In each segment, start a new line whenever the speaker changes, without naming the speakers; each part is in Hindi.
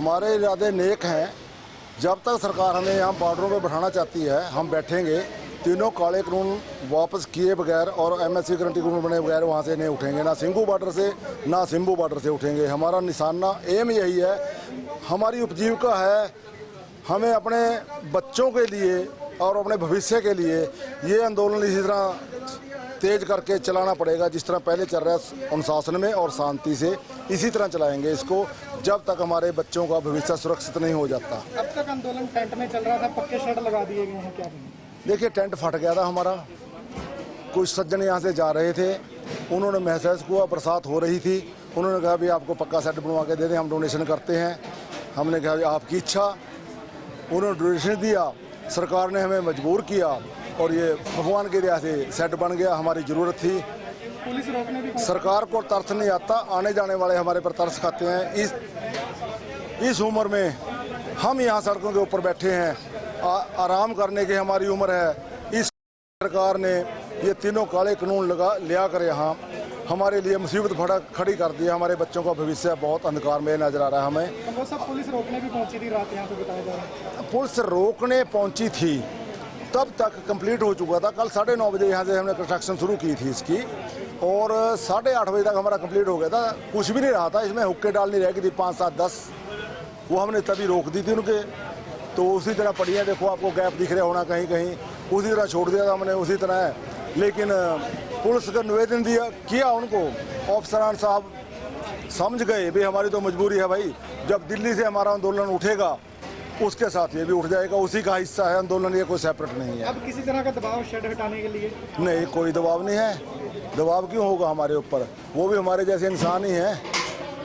हमारे इरादे नेक हैं। जब तक सरकार हमें यहाँ बॉर्डरों पे बैठाना चाहती है हम बैठेंगे। तीनों काले कानून वापस किए बगैर और एमएसपी गारंटी कानून बने बगैर वहाँ से नहीं उठेंगे, ना सिंघू बॉर्डर से ना सिम्बू बॉर्डर से उठेंगे। हमारा निशाना एम यही है, हमारी उपजीविका है। हमें अपने बच्चों के लिए और अपने भविष्य के लिए ये आंदोलन इसी तरह तेज करके चलाना पड़ेगा जिस तरह पहले चल रहा है, अनुशासन में और शांति से। इसी तरह चलाएंगे इसको जब तक हमारे बच्चों का भविष्य सुरक्षित नहीं हो जाता।
अब तक आंदोलन टेंट में चल रहा था, पक्के शेड लगा दिए गए हैं, क्या
देखिए टेंट फट गया था हमारा। कुछ सज्जन यहाँ से जा रहे थे, उन्होंने महसूस हुआ बरसात हो रही थी, उन्होंने कहा भी आपको पक्का शेड बनवा के दे दें, हम डोनेशन करते हैं। हमने कहा आपकी इच्छा। उन्होंने डोनेशन दिया, सरकार ने हमें मजबूर किया और ये भगवान की दया से सेट बन गया। हमारी ज़रूरत थी।
पुलिस रोकने भी
सरकार को तरस नहीं आता, आने जाने वाले हमारे पर तरस खाते हैं। इस उम्र में हम यहाँ सड़कों के ऊपर बैठे हैं, आराम करने की हमारी उम्र है। इस सरकार ने ये तीनों काले कानून लिया कर यहाँ हमारे लिए मुसीबत खड़ी कर दी है। हमारे बच्चों का भविष्य बहुत अंधकार में नजर आ रहा है हमें।
तो वो सब पुलिस रोकने भी पहुंची थी रात, यहाँ पे बताया जा रहा है।
पुलिस रोकने पहुंची थी तब तक कंप्लीट हो चुका था। कल 9:30 बजे यहाँ से हमने कंस्ट्रक्शन शुरू की थी इसकी और 8:30 बजे तक हमारा कंप्लीट हो गया था। कुछ भी नहीं रहा था इसमें, हुक्के डालनी रह गई थी 5, 7, 10, वो हमने तभी रोक दी थी उनके। तो उसी तरह पड़ी है, देखो आपको गैप दिख रहा होना कहीं कहीं, उसी तरह छोड़ दिया था हमने उसी तरह है। लेकिन पुलिस का निवेदन किया उनको, अफसरान साहब समझ गए भी हमारी तो मजबूरी है भाई। जब दिल्ली से हमारा आंदोलन उठेगा उसके साथ ये भी उठ जाएगा, उसी का हिस्सा है आंदोलन, ये कोई सेपरेट नहीं है।
अब किसी तरह का दबाव शेड हटाने के लिए
नहीं, कोई दबाव नहीं है। दबाव क्यों होगा हमारे ऊपर, वो भी हमारे जैसे इंसान ही हैं।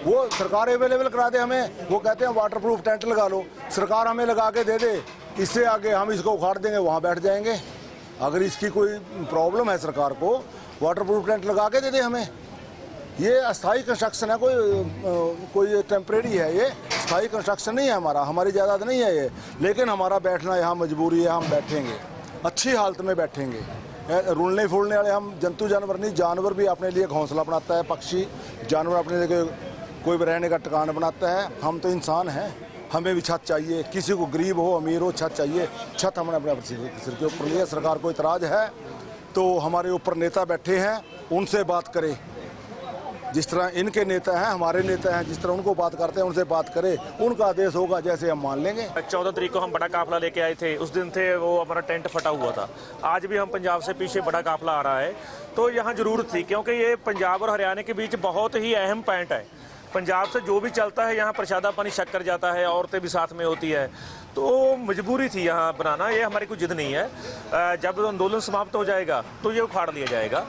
वो सरकार अवेलेबल करा दे हमें, वो कहते हैं वाटरप्रूफ टेंट लगा लो, सरकार हमें लगा के दे दे, इससे आगे हम इसको उखाड़ देंगे, वहाँ बैठ जाएंगे। अगर इसकी कोई प्रॉब्लम है सरकार को, वाटरप्रूफ टेंट लगा के दे दे हमें। ये अस्थाई कंस्ट्रक्शन है, कोई टेम्परेरी है, ये स्थायी कंस्ट्रक्शन नहीं है हमारा, हमारी जायदाद नहीं है ये। लेकिन हमारा बैठना यहाँ मजबूरी है, हम बैठेंगे, अच्छी हालत में बैठेंगे। रुलने फूलने वाले हम जंतु जानवर नहीं, जानवर भी अपने लिए घोंसला बनाता है, पक्षी जानवर अपने लिए कोई रहने का ठिकाना बनाता है। हम तो इंसान हैं, हमें भी छत चाहिए, किसी को गरीब हो अमीर हो छत चाहिए। छत हमने अपने सिर के ऊपर लिया। सरकार को इतराज़ है तो हमारे ऊपर नेता बैठे हैं, उनसे बात करें। जिस तरह इनके नेता हैं हमारे नेता हैं, जिस तरह उनको बात करते हैं उनसे बात करें, उनका आदेश होगा जैसे हम मान लेंगे।
14 तारीख को हम बड़ा काफिला लेके आए थे, उस दिन थे वो हमारा टेंट फटा हुआ था। आज भी हम पंजाब से पीछे बड़ा काफिला आ रहा है, तो यहाँ ज़रूरत थी क्योंकि ये पंजाब और हरियाणा के बीच बहुत ही अहम पॉइंट है। पंजाब से जो भी चलता है यहाँ प्रसादा पानी शक्कर जाता है, औरतें भी साथ में होती है, तो मजबूरी थी यहाँ बनाना। ये हमारी कोई जिद नहीं है। जब आंदोलन समाप्त हो जाएगा तो ये उखाड़ लिया जाएगा।